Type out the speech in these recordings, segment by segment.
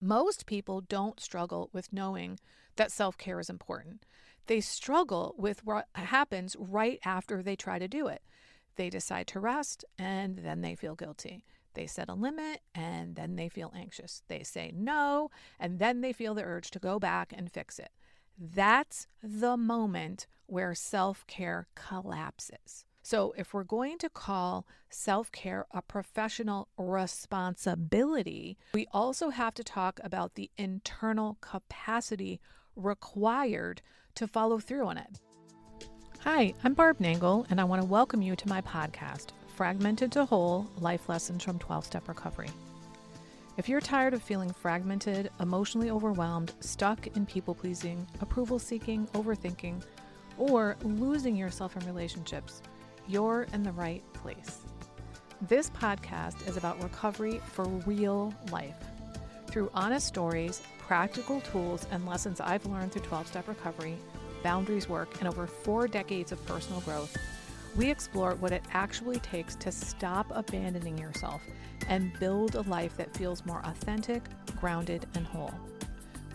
Most people don't struggle with knowing that self-care is important. They struggle with what happens right after they try to do it. They decide to rest and then they feel guilty. They set a limit and then they feel anxious. They say no and then they feel the urge to go back and fix it. That's the moment where self-care collapses. So if we're going to call self-care a professional responsibility, we also have to talk about the internal capacity required to follow through on it. Hi, I'm Barb Nangle, and I want to welcome you to my podcast, Fragmented to Whole, Life Lessons from 12-Step Recovery. If you're tired of feeling fragmented, emotionally overwhelmed, stuck in people-pleasing, approval-seeking, overthinking, or losing yourself in relationships, you're in the right place. This podcast is about recovery for real life. Through honest stories, practical tools, and lessons I've learned through 12-Step Recovery, boundaries work, and over 4 decades of personal growth, we explore what it actually takes to stop abandoning yourself and build a life that feels more authentic, grounded, and whole.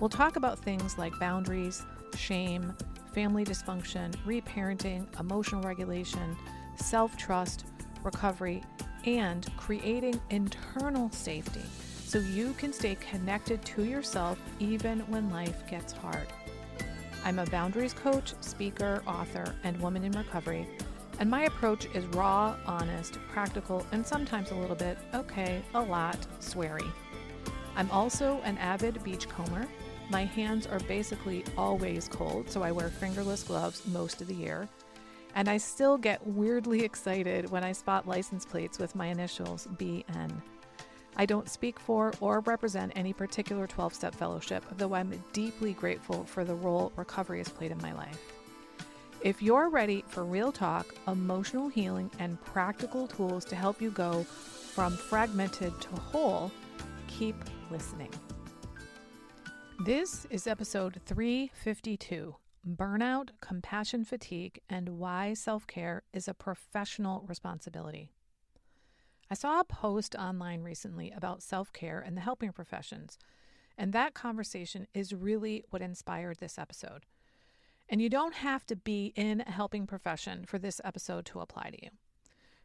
We'll talk about things like boundaries, shame, family dysfunction, reparenting, emotional regulation, self-trust, recovery, and creating internal safety so you can stay connected to yourself even when life gets hard. I'm a boundaries coach, speaker, author, and woman in recovery, and my approach is raw, honest, practical, and sometimes a little bit, a lot, sweary. I'm also an avid beachcomber. My hands are basically always cold, so I wear fingerless gloves most of the year. And I still get weirdly excited when I spot license plates with my initials BN. I don't speak for or represent any particular 12-step fellowship, though I'm deeply grateful for the role recovery has played in my life. If you're ready for real talk, emotional healing, and practical tools to help you go from fragmented to whole, keep listening. This is episode 352. Burnout, compassion fatigue, and why self-care is a professional responsibility. I saw a post online recently about self-care and the helping professions, and that conversation is really what inspired this episode. And you don't have to be in a helping profession for this episode to apply to you.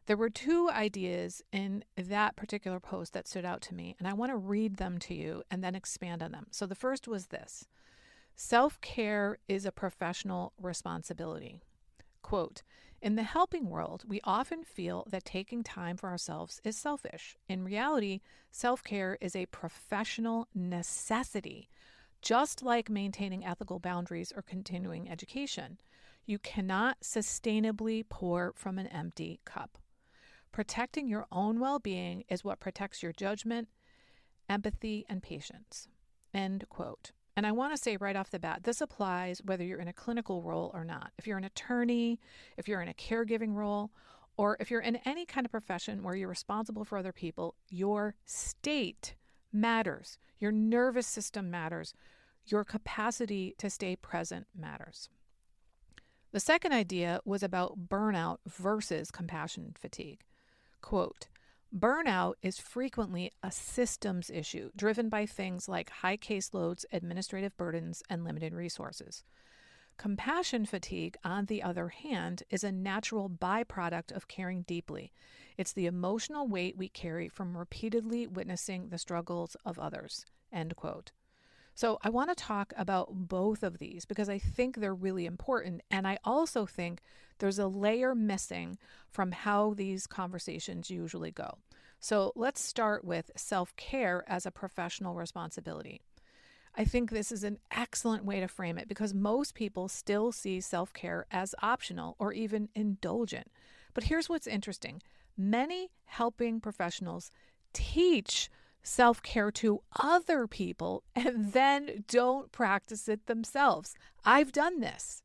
There were 2 ideas in that particular post that stood out to me, and I want to read them to you and then expand on them. So the first was this. Self-care is a professional responsibility. Quote, in the helping world, we often feel that taking time for ourselves is selfish. In reality, self-care is a professional necessity, just like maintaining ethical boundaries or continuing education. You cannot sustainably pour from an empty cup. Protecting your own well-being is what protects your judgment, empathy, and patience. End quote. And I want to say right off the bat, this applies whether you're in a clinical role or not. If you're an attorney, if you're in a caregiving role, or if you're in any kind of profession where you're responsible for other people, your state matters. Your nervous system matters. Your capacity to stay present matters. The second idea was about burnout versus compassion fatigue. Quote, burnout is frequently a systems issue driven by things like high caseloads, administrative burdens, and limited resources. Compassion fatigue, on the other hand, is a natural byproduct of caring deeply. It's the emotional weight we carry from repeatedly witnessing the struggles of others. End quote. So I want to talk about both of these because I think they're really important. And I also think there's a layer missing from how these conversations usually go. So let's start with self-care as a professional responsibility. I think this is an excellent way to frame it because most people still see self-care as optional or even indulgent. But here's what's interesting. Many helping professionals teach self-care to other people and then don't practice it themselves. I've done this.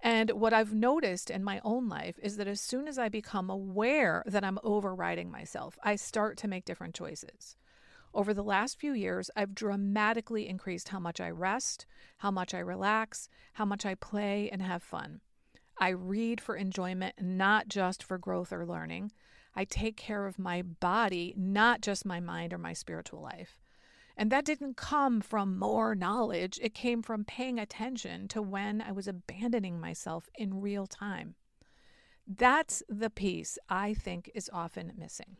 And what I've noticed in my own life is that as soon as I become aware that I'm overriding myself, I start to make different choices. Over the last few years, I've dramatically increased how much I rest, how much I relax, how much I play and have fun. I read for enjoyment, not just for growth or learning. I take care of my body, not just my mind or my spiritual life. And that didn't come from more knowledge. It came from paying attention to when I was abandoning myself in real time. That's the piece I think is often missing.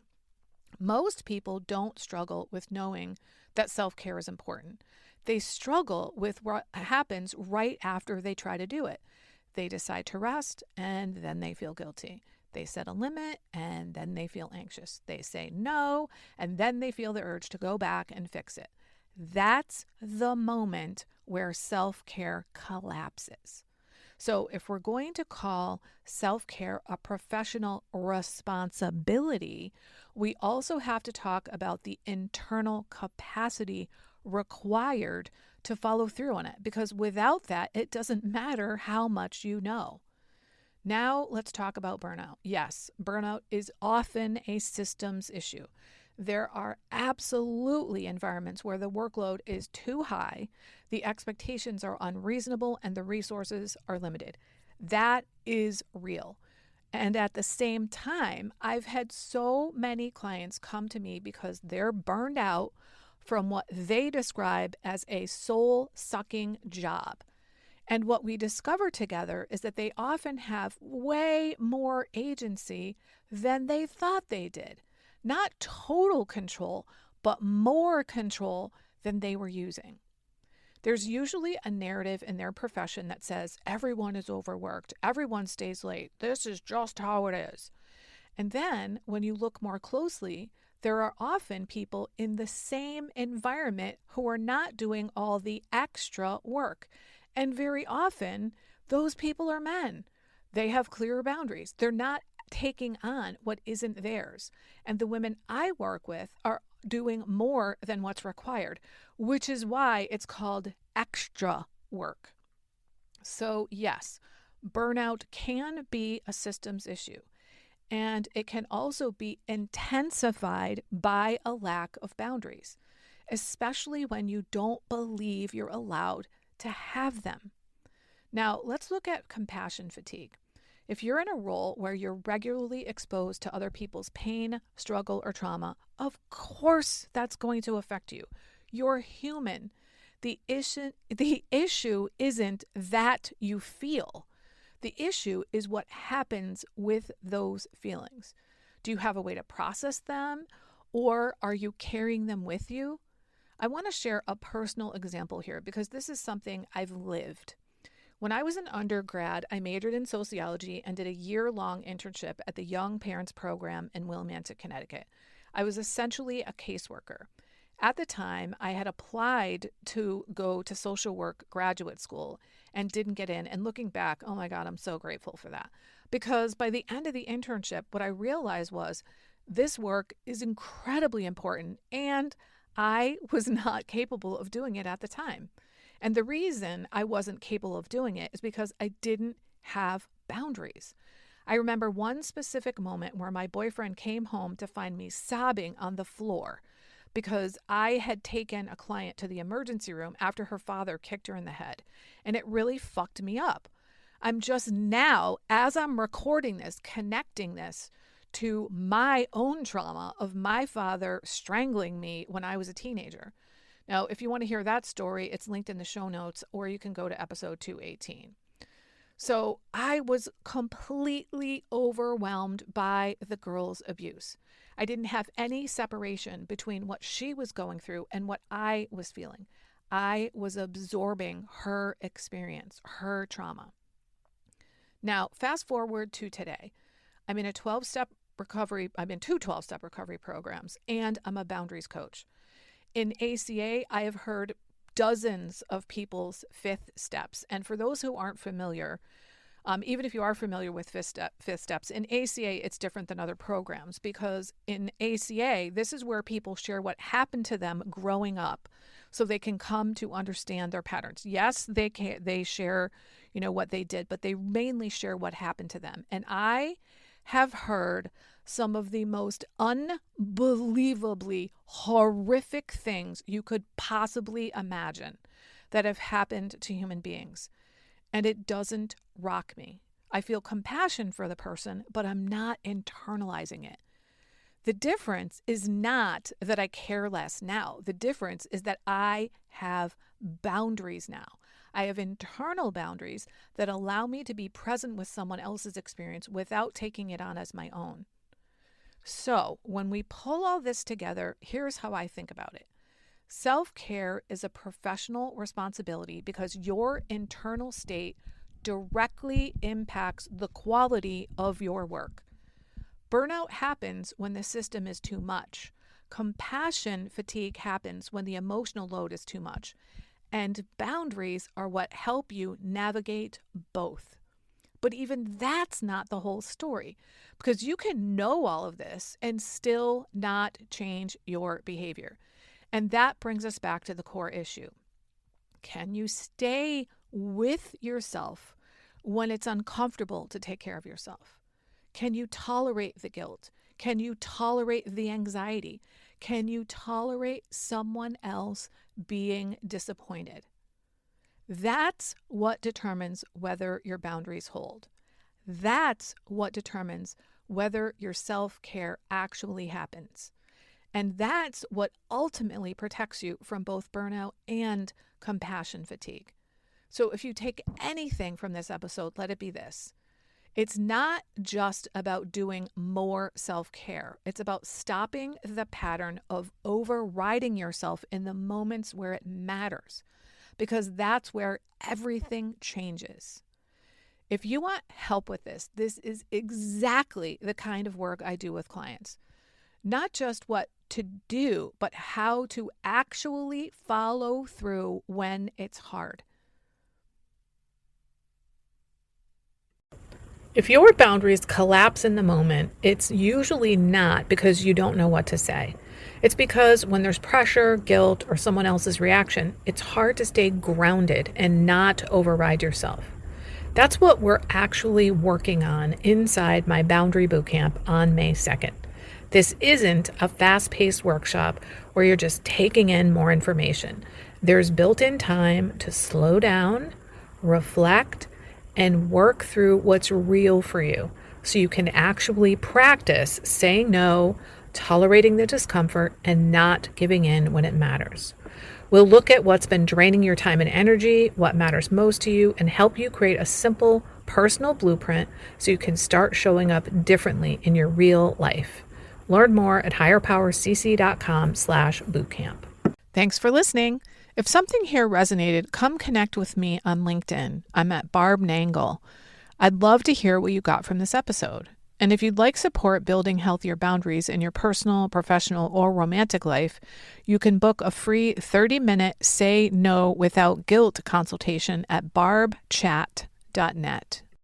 Most people don't struggle with knowing that self-care is important. They struggle with what happens right after they try to do it. They decide to rest and then they feel guilty. They set a limit and then they feel anxious. They say no and then they feel the urge to go back and fix it. That's the moment where self-care collapses. So if we're going to call self-care a professional responsibility, we also have to talk about the internal capacity required to follow through on it, because without that, it doesn't matter how much you know. Now let's talk about burnout. Yes, burnout is often a systems issue. There are absolutely environments where the workload is too high, the expectations are unreasonable, and the resources are limited. That is real. And at the same time, I've had so many clients come to me because they're burned out from what they describe as a soul-sucking job. And what we discover together is that they often have way more agency than they thought they did. Not total control, but more control than they were using. There's usually a narrative in their profession that says everyone is overworked, everyone stays late, this is just how it is. And then when you look more closely, there are often people in the same environment who are not doing all the extra work. And very often, those people are men. They have clearer boundaries. They're not taking on what isn't theirs. And the women I work with are doing more than what's required, which is why it's called extra work. So yes, burnout can be a systems issue, and it can also be intensified by a lack of boundaries, especially when you don't believe you're allowed to have them. Now, let's look at compassion fatigue. If you're in a role where you're regularly exposed to other people's pain, struggle, or trauma, of course that's going to affect you. You're human. The issue isn't that you feel. The issue is what happens with those feelings. Do you have a way to process them, or are you carrying them with you? I want to share a personal example here because this is something I've lived. When I was an undergrad, I majored in sociology and did a year-long internship at the Young Parents Program in Willimantic, Connecticut. I was essentially a caseworker. At the time, I had applied to go to social work graduate school and didn't get in. And looking back, oh my God, I'm so grateful for that. Because by the end of the internship, what I realized was this work is incredibly important and I was not capable of doing it at the time. And the reason I wasn't capable of doing it is because I didn't have boundaries. I remember one specific moment where my boyfriend came home to find me sobbing on the floor because I had taken a client to the emergency room after her father kicked her in the head. And it really fucked me up. I'm just now, as I'm recording this, connecting this to my own trauma of my father strangling me when I was a teenager. Now, if you want to hear that story, it's linked in the show notes, or you can go to episode 218. So I was completely overwhelmed by the girl's abuse. I didn't have any separation between what she was going through and what I was feeling. I was absorbing her experience, her trauma. Now, fast forward to today. I'm in a 12-step recovery. I'm in 2 12-step recovery programs, and I'm a boundaries coach. In ACA, I have heard dozens of people's 5th steps. And for those who aren't familiar, even if you are familiar with 5th steps, in ACA, it's different than other programs because in ACA, this is where people share what happened to them growing up so they can come to understand their patterns. Yes, they share, what they did, but they mainly share what happened to them. And I have heard some of the most unbelievably horrific things you could possibly imagine that have happened to human beings. And it doesn't rock me. I feel compassion for the person, but I'm not internalizing it. The difference is not that I care less now. The difference is that I have boundaries now. I have internal boundaries that allow me to be present with someone else's experience without taking it on as my own. So when we pull all this together, here's how I think about it. Self-care is a professional responsibility because your internal state directly impacts the quality of your work. Burnout happens when the system is too much. Compassion fatigue happens when the emotional load is too much. And boundaries are what help you navigate both. But even that's not the whole story, because you can know all of this and still not change your behavior. And that brings us back to the core issue. Can you stay with yourself when it's uncomfortable to take care of yourself? Can you tolerate the guilt? Can you tolerate the anxiety? Can you tolerate someone else being disappointed? That's what determines whether your boundaries hold. That's what determines whether your self-care actually happens. And that's what ultimately protects you from both burnout and compassion fatigue. So if you take anything from this episode, let it be this. It's not just about doing more self-care. It's about stopping the pattern of overriding yourself in the moments where it matters, because that's where everything changes. If you want help with this, this is exactly the kind of work I do with clients. Not just what to do, but how to actually follow through when it's hard. If your boundaries collapse in the moment, it's usually not because you don't know what to say. It's because when there's pressure, guilt, or someone else's reaction, it's hard to stay grounded and not override yourself. That's what we're actually working on inside my Boundary Bootcamp on May 2nd. This isn't a fast-paced workshop where you're just taking in more information. There's built-in time to slow down, reflect, and work through what's real for you so you can actually practice saying no, tolerating the discomfort, and not giving in when it matters. We'll look at what's been draining your time and energy, what matters most to you, and help you create a simple, personal blueprint so you can start showing up differently in your real life. Learn more at higherpowercc.com/bootcamp. Thanks for listening. If something here resonated, come connect with me on LinkedIn. I'm at Barb Nangle. I'd love to hear what you got from this episode. And if you'd like support building healthier boundaries in your personal, professional, or romantic life, you can book a free 30-minute Say No Without Guilt consultation at barbchat.net.